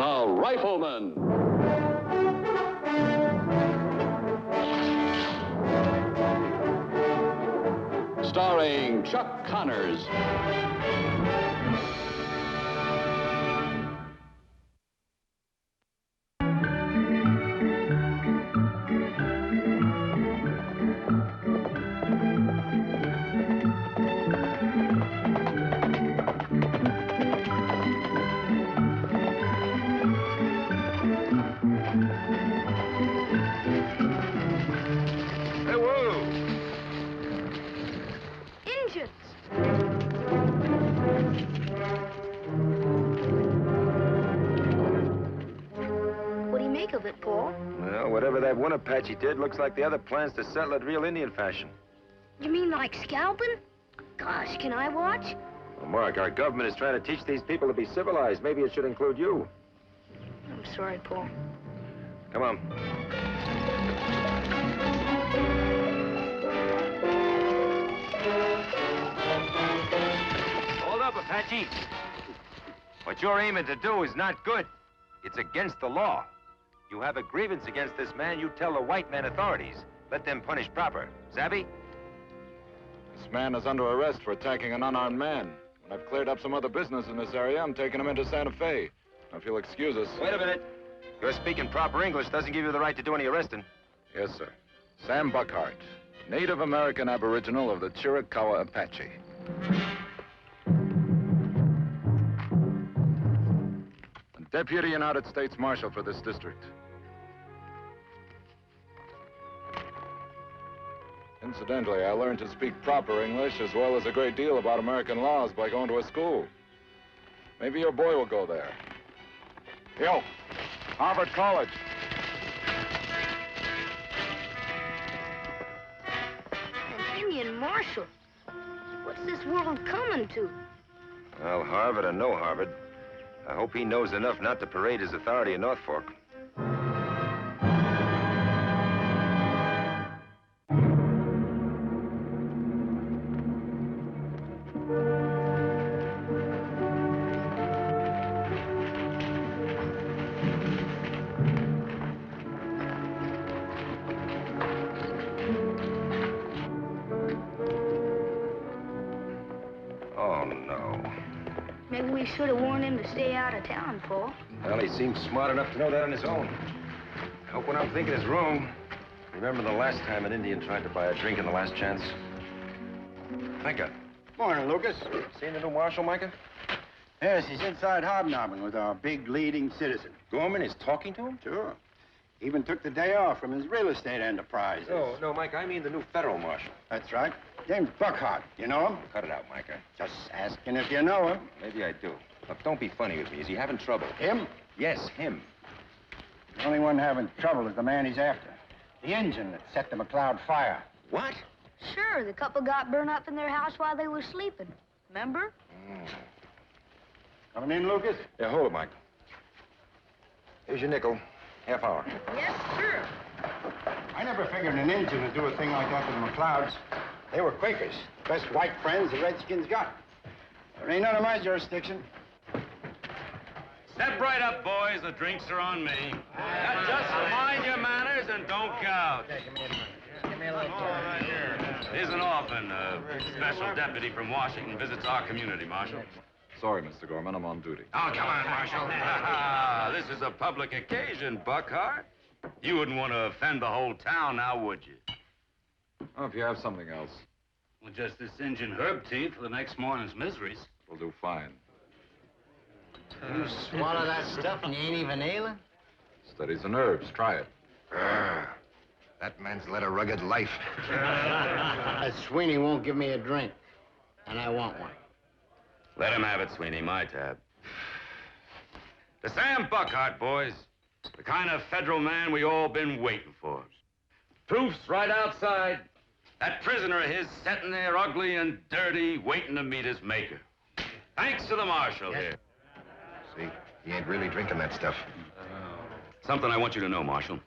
The Rifleman. Starring Chuck Connors. What do you make of it, Paul? Well, whatever that one Apache did looks like the other plans to settle it real Indian fashion. You mean like scalping? Gosh, can I watch? Well, Mark, our government is trying to teach these people to be civilized. Maybe it should include you. I'm sorry, Paul. Come on. Hold up, Apache. What you're aiming to do is not good. It's against the law. You have a grievance against this man, you tell the white man authorities. Let them punish proper. Savvy? This man is under arrest for attacking an unarmed man. When I've cleared up some other business in this area, I'm taking him into Santa Fe. Now, if you'll excuse us... Wait a minute. Your speaking proper English doesn't give you the right to do any arresting. Yes, sir. Sam Buckhart, Native American Aboriginal of the Chiricahua Apache. Deputy United States Marshal for this district. Incidentally, I learned to speak proper English as well as a great deal about American laws by going to a school. Maybe your boy will go there. Yo, Harvard College. An Indian marshal? What's this world coming to? Well, Harvard or no Harvard, I hope he knows enough not to parade his authority in North Fork. Oh, no. Maybe we should have warned him to stay out of town, Paul. Well, he seems smart enough to know that on his own. I hope what I'm thinking is wrong. Remember the last time an Indian tried to buy a drink in the last chance? Micah. Morning, Lucas. Seen the new marshal, Micah? Yes, he's inside hobnobbing with our big leading citizen. Gorman is talking to him? Sure. Even took the day off from his real estate enterprises. No, Mike, I mean the new federal marshal. That's right. James Buckhart. You know him? Cut it out, Micah. Just asking if you know him. Maybe I do. Look, don't be funny with me. Is he having trouble? Him? Yes, him. The only one having trouble is the man he's after. The engine that set the McLeod fire. What? Sure, the couple got burned up in their house while they were sleeping. Remember? Coming in, Lucas? Yeah, hold it, Mike. Here's your nickel. Half hour. Yes, sir. I never figured an engine would do a thing like that to the McLeods. They were Quakers. Best white friends the Redskins got. There ain't none of my jurisdiction. Step right up, boys. The drinks are on me. Now, just mind your manners and don't gouge. Give me a little Right here. Isn't often a special deputy from Washington visits our community, Marshal. Sorry, Mr. Gorman, I'm on duty. Oh, come on, Marshal. This is a public occasion, Buckhart. You wouldn't want to offend the whole town now, would you? Oh, if you have something else, Well, just this Injun herb tea for the next morning's miseries. we'll do fine. You swallow that stuff and you ain't even ailing? Steadies the nerves. Try it. That man's led a rugged life. That Sweeney won't give me a drink, and I want one. Let him have it, Sweeney, my tab. To Sam Buckhart, boys. The kind of federal man we all been waiting for. Proof's right outside. That prisoner of his sitting there ugly and dirty, waiting to meet his maker. Thanks to the marshal here. See, he ain't really drinking that stuff. Something I want you to know, Marshal.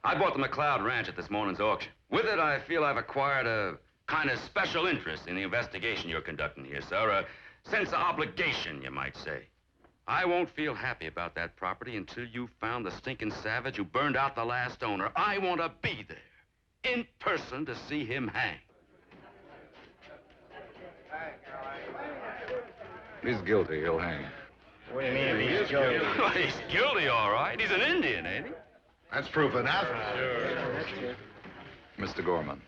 I bought the McLeod Ranch at this morning's auction. With it, I feel I've acquired a kind of special interest in the investigation you're conducting here, sir. A sense of obligation, you might say. I won't feel happy about that property until you found the stinking savage who burned out the last owner. I want to be there, in person, to see him hang. If he's guilty, he'll hang. What do you mean if he's guilty? Well, he's guilty, all right. He's an Indian, ain't he? That's proof enough. Mr. Gorman,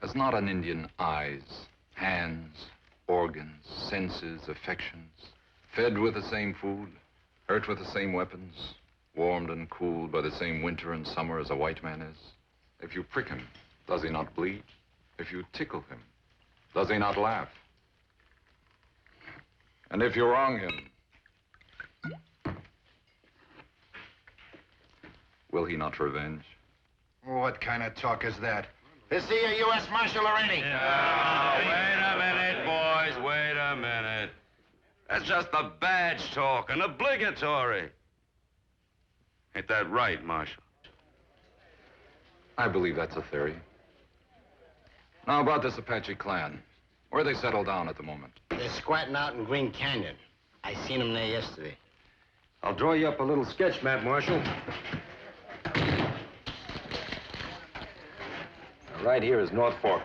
has not an Indian eyes, hands, organs, senses, affections, fed with the same food, hurt with the same weapons, warmed and cooled by the same winter and summer as a white man is? If you prick him, does he not bleed? If you tickle him, does he not laugh? And if you wrong him, will he not revenge? What kind of talk is that? Is he a U.S. Marshal already? Wait a minute, boys, wait a minute. That's just the badge talk, and obligatory. Ain't that right, Marshal? I believe that's a theory. Now, about this Apache clan. Where are they settled down at the moment? They're squatting out in Green Canyon. I seen them there yesterday. I'll draw you up a little sketch map, Marshal. Right here is North Fork.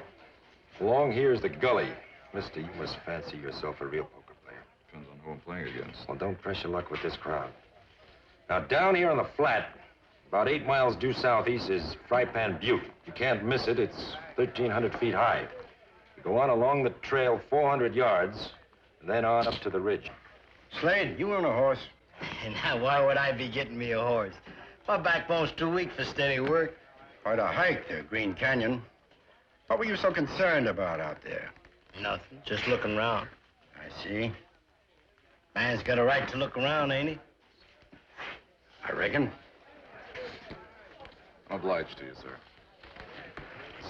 Along here is the gully. Mister, you must fancy yourself a real poker player. Depends on who I'm playing against. Well, don't press your luck with this crowd. Now, down here on the flat, about 8 miles due southeast is Fry Pan Butte. You can't miss it. It's 1,300 feet high. You go on along the trail 400 yards, and then on up to the ridge. Slade, you own a horse. And now, why would I be getting me a horse? My backbone's too weak for steady work. Quite a hike there, Green Canyon. What were you so concerned about out there? Nothing, just looking around. I see. Man's got a right to look around, ain't he? I reckon. Obliged to you, sir.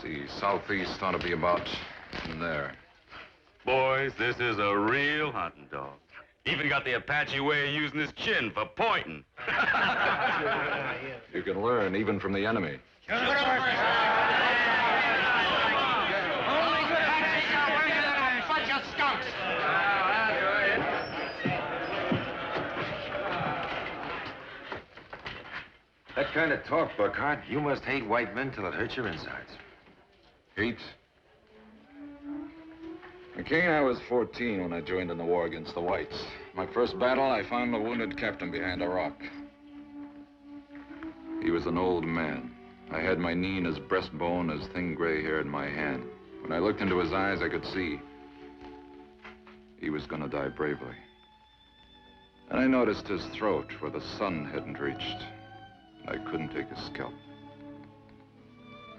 See, southeast ought to be about in there. Boys, this is a real hunting dog. Even got the Apache way of using his chin for pointing. You can learn even from the enemy. That kind of talk, Buckhart, you must hate white men till it hurts your insides. Hate? McCain, I was 14 when I joined in the war against the whites. My first battle, I found a wounded captain behind a rock. He was an old man. I had my knee in his breastbone, his thin gray hair in my hand. When I looked into his eyes, I could see he was gonna die bravely. And I noticed his throat where the sun hadn't reached. I couldn't take his scalp.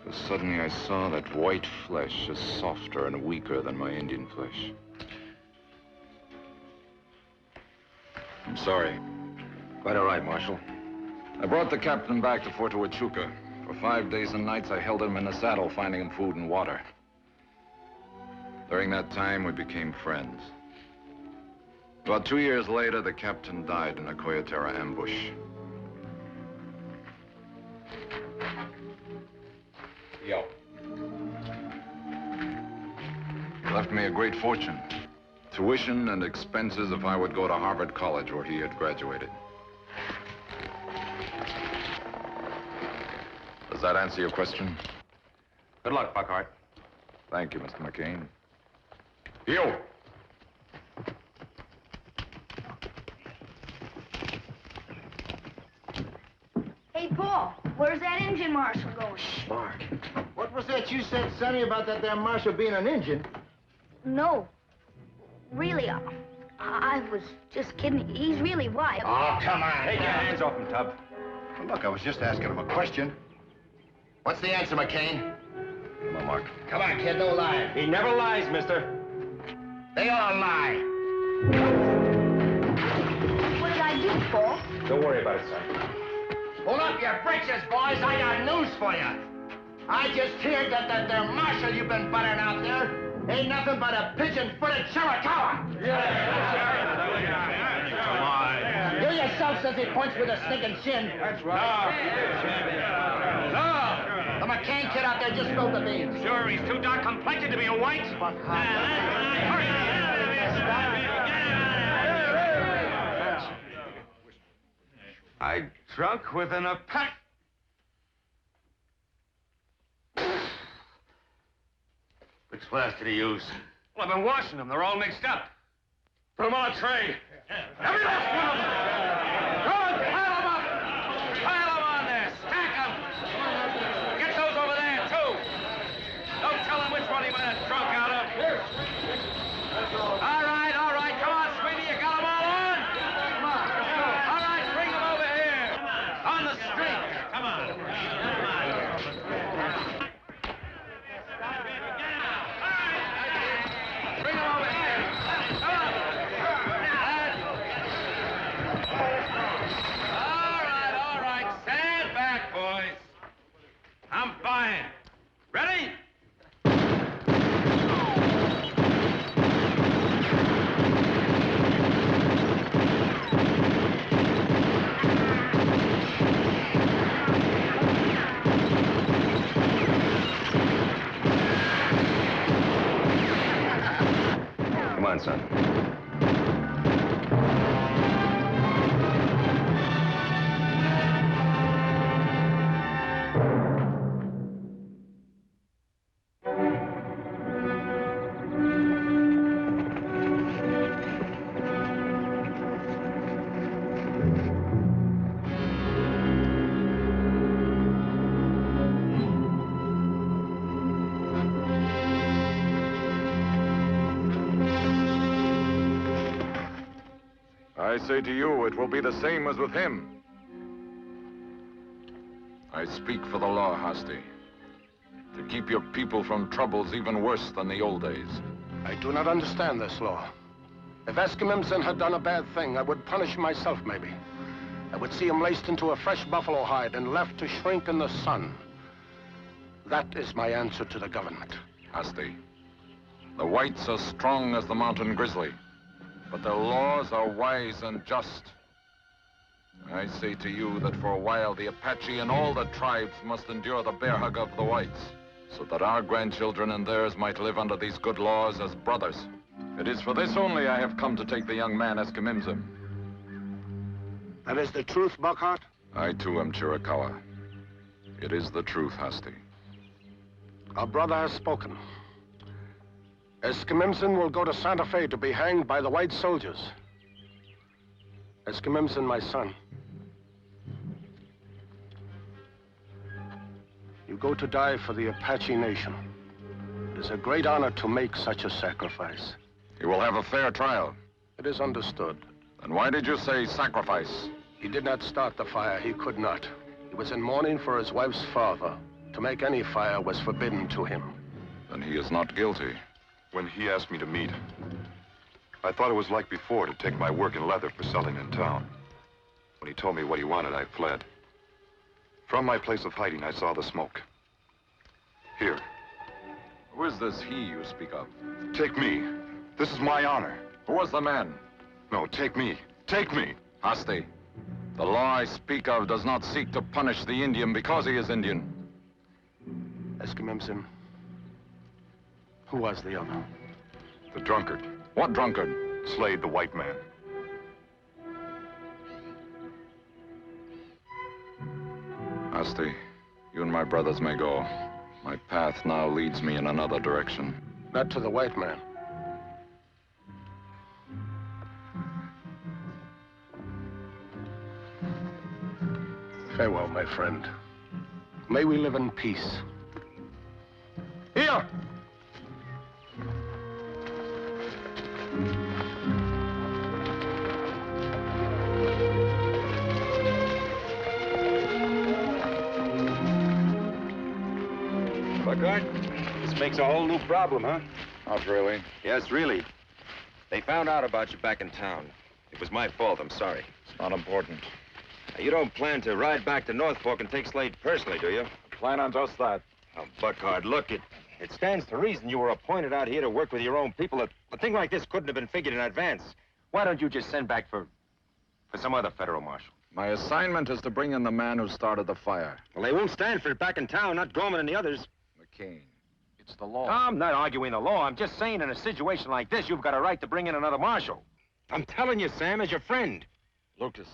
But suddenly I saw that white flesh is softer and weaker than my Indian flesh. I'm sorry. Quite all right, Marshal. I brought the captain back to Fort Huachuca. For 5 days and nights, I held him in the saddle, finding him food and water. During that time, we became friends. About 2 years later, the captain died in a Coyotera ambush. Yo. He left me a great fortune. Tuition and expenses if I would go to Harvard College, where he had graduated. Does that answer your question? Good luck, Buckhart. Thank you, Mr. McCain. You! Hey, Paul, where's that engine marshal going? Mark. What was that you said, Sonny, about that damn marshal being an Indian? No. Really, I was just kidding. He's really white. Oh, come on. Take your hands off him, Tub. Well, look, I was just asking him a question. What's the answer, McCain? Come on, Mark. Come on, kid, don't lie. He never lies, mister. They all lie. What did I do, Paul? Don't worry about it, son. Pull up your britches, boys. I got news for you. I just heard that there marshal you've been buttering out there ain't nothing but a pigeon-footed Chiricahua. Come on. You yourself says he points with a stinking chin. That's right. The McCain kid out there just spilled the beans. Sure, he's too dark complected to be a white. I drunk within a pack. Which flask did he use? Well, I've been washing them. They're all mixed up. Put them on a tray. Every last one of them. Good, pile them up. Pile them on there. Stack them. Get those over there, too. Don't tell him which one he might have drunk out of. All right, all right. Come on, Sweeney. You got them all on? All right, bring them over here. On the street. Come on. Bring them over here. Come on. All right. Stand back, boys. I'm buying. Ready? Come on, son. I say to you, it will be the same as with him. I speak for the law, Hasty. To keep your people from troubles even worse than the old days. I do not understand this law. If Eskimimson had done a bad thing, I would punish him myself, maybe. I would see him laced into a fresh buffalo hide and left to shrink in the sun. That is my answer to the government. Hasty, the whites are strong as the mountain grizzly, but their laws are wise and just. I say to you that for a while the Apache and all the tribes must endure the bear hug of the whites, so that our grandchildren and theirs might live under these good laws as brothers. It is for this only I have come to take the young man Eskimimson. That is the truth, Buckhart? I too am Chiricahua. It is the truth, Hasty. Our brother has spoken. Eskimimson will go to Santa Fe to be hanged by the white soldiers. Eskimimson, my son. You go to die for the Apache Nation. It is a great honor to make such a sacrifice. You will have a fair trial. It is understood. Then why did you say sacrifice? He did not start the fire. He could not. He was in mourning for his wife's father. To make any fire was forbidden to him. Then he is not guilty. When he asked me to meet, I thought it was like before to take my work in leather for selling in town. When he told me what he wanted, I fled. From my place of hiding, I saw the smoke. Here. Who is this he you speak of? Take me. This is my honor. Who was the man? No, take me. Take me. Hasty, the law I speak of does not seek to punish the Indian because he is Indian. Eskimimson, who was the other? The drunkard. What drunkard? Slayed the white man. Hasty, you and my brothers may go. My path now leads me in another direction. Not to the white man. Farewell, my friend. May we live in peace. Here! Buckhart, this makes a whole new problem, huh? Not really. Yes, really. They found out about you back in town. It was my fault, I'm sorry. It's not important. Now, you don't plan to ride back to North Fork and take Slade personally, do you? Plan on just that. Oh, Buckhart, look, it stands to reason you were appointed out here to work with your own people. A thing like this couldn't have been figured in advance. Why don't you just send back for some other federal marshal? My assignment is to bring in the man who started the fire. Well, they won't stand for it back in town, not Gorman and the others. McCain. It's the law. I'm not arguing the law. I'm just saying in a situation like this, you've got a right to bring in another marshal. I'm telling you, Sam, as your friend. Lucas,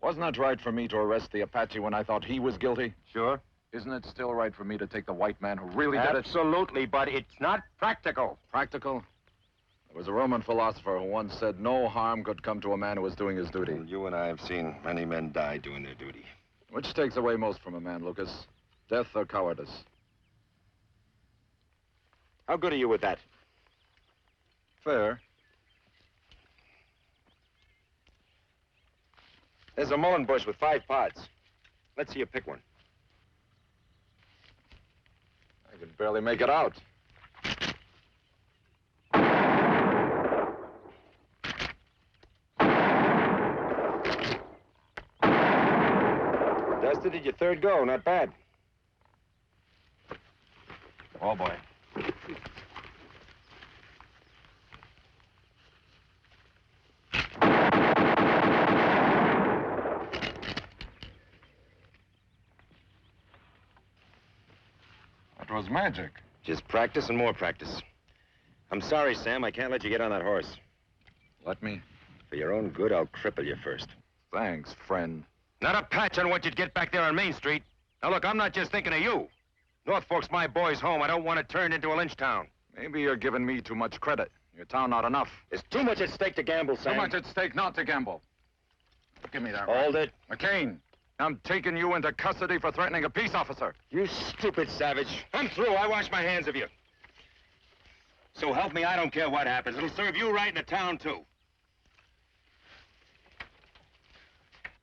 Wasn't it right for me to arrest the Apache when I thought he was guilty? Sure. Isn't it still right for me to take the white man who really did it? Absolutely, but it's not practical. Practical? There was a Roman philosopher who once said no harm could come to a man who was doing his duty. Well, you and I have seen many men die doing their duty. Which takes away most from a man, Lucas? Death or cowardice? How good are you with that? Fair. There's a mullein bush with 5 pods. Let's see you pick one. I can barely make it out. Dusted at your 3rd go, not bad. Oh, boy. That was magic. Just practice and more practice. I'm sorry, Sam. I can't let you get on that horse. Let me? For your own good, I'll cripple you first. Thanks, friend. Not a patch on what you'd get back there on Main Street. Now, look, I'm not just thinking of you. North Fork's my boy's home. I don't want it turned into a lynch town. Maybe you're giving me too much credit. Your town not enough. There's too much at stake to gamble, Sam. Too much at stake not to gamble. Give me that. Hold it. McCain, I'm taking you into custody for threatening a peace officer. You stupid savage. I'm through. I wash my hands of you. So help me, I don't care what happens. It'll serve you right in the town, too.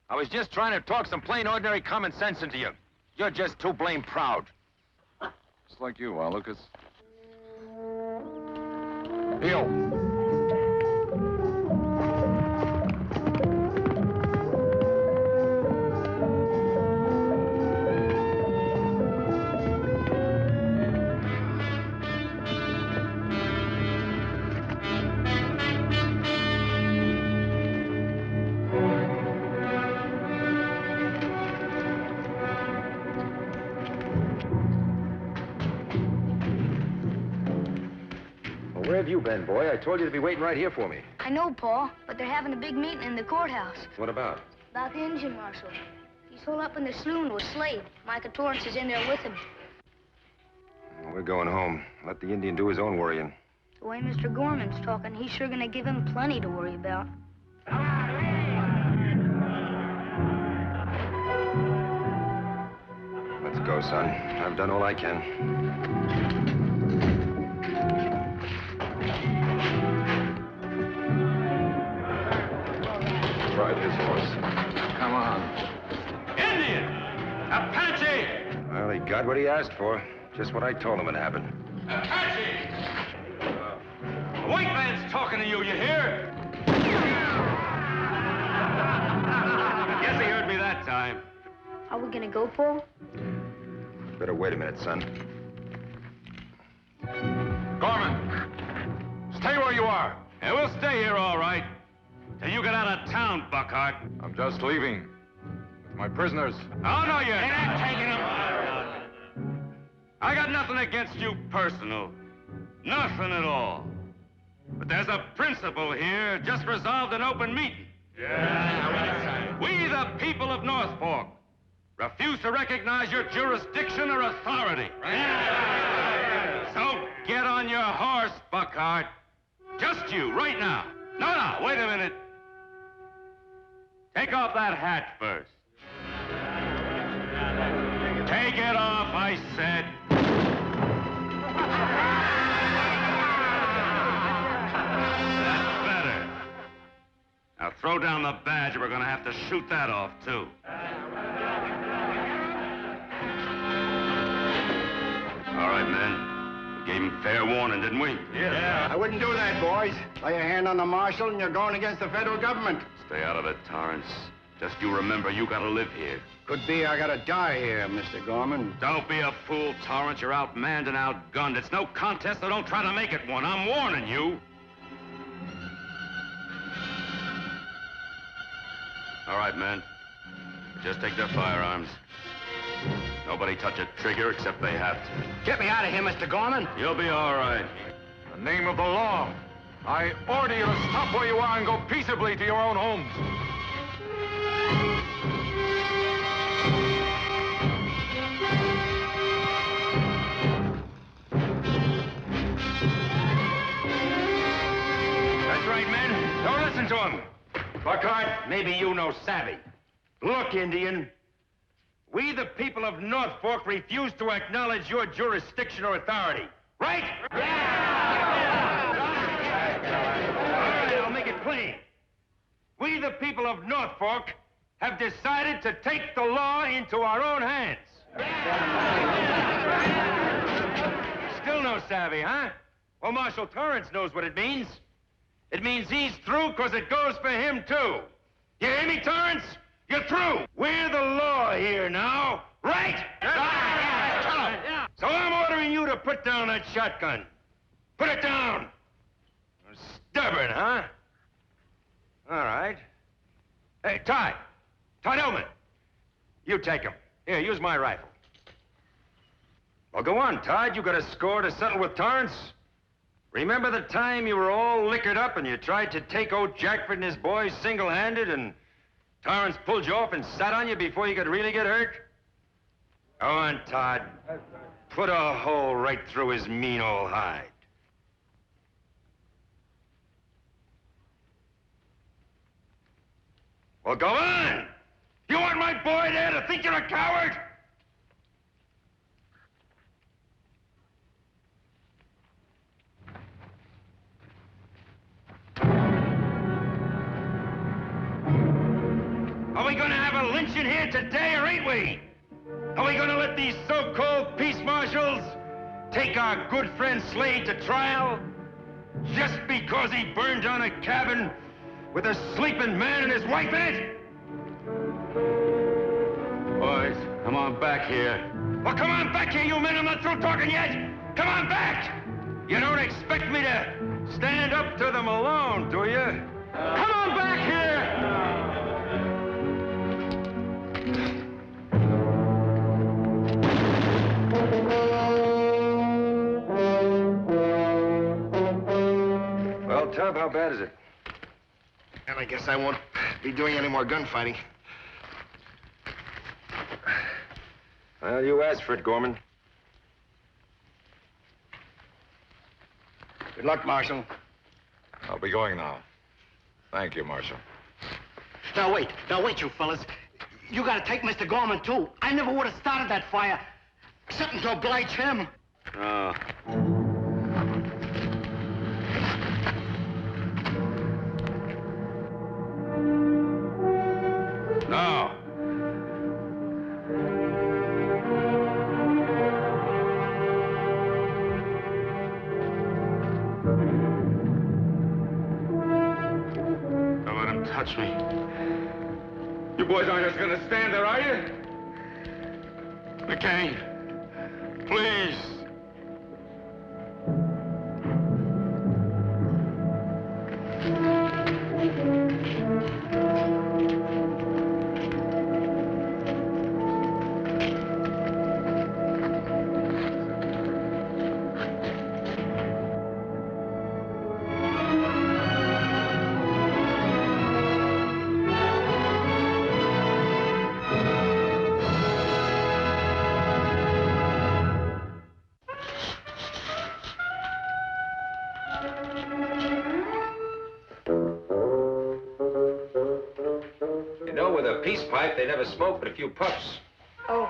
I was just trying to talk some plain, ordinary common sense into you. You're just too blame proud. Just like you are, Lucas. Heel. Where have you been, boy? I told you to be waiting right here for me. I know, Paul, but they're having a big meeting in the courthouse. What about? About the engine marshal. He's holed up in the saloon with Slade. Micah Torrance is in there with him. Well, we're going home. Let the Indian do his own worrying. The way Mr. Gorman's talking, he's sure gonna give him plenty to worry about. Let's go, son. I've done all I can. Ride his horse. Come on. Indian! Apache! Well, he got what he asked for. Just what I told him would happen. Apache! The white man's talking to you, you hear? Guess he heard me that time. Are we gonna go, Paul? Better wait a minute, son. Gorman! Stay where you are. Yeah, we'll stay here, all right. Till you get out of town, Buckhart. I'm just leaving. With my prisoners. Oh, no, you're not taking them. I got nothing against you personal. Nothing at all. But there's a principle here just resolved in open meeting. Yeah. We, the people of North Fork, refuse to recognize your jurisdiction or authority. So get on your horse, Buckhart. Just you, right now. No, wait a minute. Take off that hat first. Take it off, I said. That's better. Now throw down the badge or we're gonna have to shoot that off, too. All right, men. We gave him fair warning, didn't we? Yeah. I wouldn't do that, boys. Lay a hand on the marshal and you're going against the federal government. Stay out of it, Torrance. Just you remember, you gotta live here. Could be I gotta die here, Mr. Gorman. Don't be a fool, Torrance. You're outmanned and outgunned. It's no contest, so don't try to make it one. I'm warning you. All right, men. Just take their firearms. Nobody touch a trigger except they have to. Get me out of here, Mr. Gorman. You'll be all right. In the name of the law, I order you to stop where you are and go peaceably to your own homes. right, men. Don't listen to him. Buckhart, maybe you know savvy. Look, Indian, we the people of North Fork refuse to acknowledge your jurisdiction or authority. Right? Yeah! All right, I'll make it plain. We the people of North Fork have decided to take the law into our own hands. Still no savvy, huh? Well, Marshal Torrance knows what it means. It means he's through because it goes for him, too. You hear me, Torrance? You're through. We're the law here now, right? Yeah. So I'm ordering you to put down that shotgun. Put it down. Stubborn, huh? All right. Hey, Todd Hillman. You take him. Here, use my rifle. Well, go on, Todd. You got a score to settle with Torrance. Remember the time you were all liquored up and you tried to take old Jackford and his boys single-handed and Torrance pulled you off and sat on you before you could really get hurt? Go on, Todd. Put a hole right through his mean old hide. Well, go on! You want my boy there to think you're a coward? Are we gonna have a lynching here today, or ain't we? Are we gonna let these so-called peace marshals take our good friend Slade to trial just because he burned down a cabin with a sleeping man and his wife in it? Boys, come on back here. Well, come on back here, you men. I'm not through talking yet. Come on back. You don't expect me to stand up to them alone, do you? Come on back here. Well, Tub, how bad is it? And I guess I won't be doing any more gunfighting. Well, you asked for it, Gorman. Good luck, Marshal. I'll be going now. Thank you, Marshal. Now, wait, you fellas. You gotta take Mr. Gorman, too. I never would have started that fire, except to oblige him. Oh. No. Don't let him touch me. You boys aren't just gonna stand there, are you? McCain, please. You know, with a peace pipe, they never smoke but a few puffs. Oh.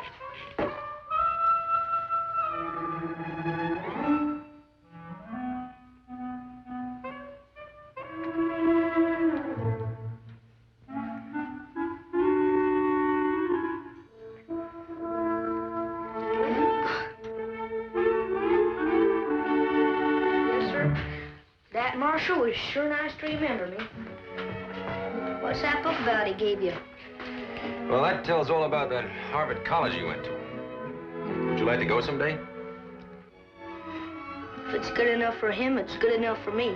Yes, sir. That Marshal was sure nice to remember me. What's that book about he gave you? Well, that tells all about that Harvard College you went to. Would you like to go someday? If it's good enough for him, it's good enough for me.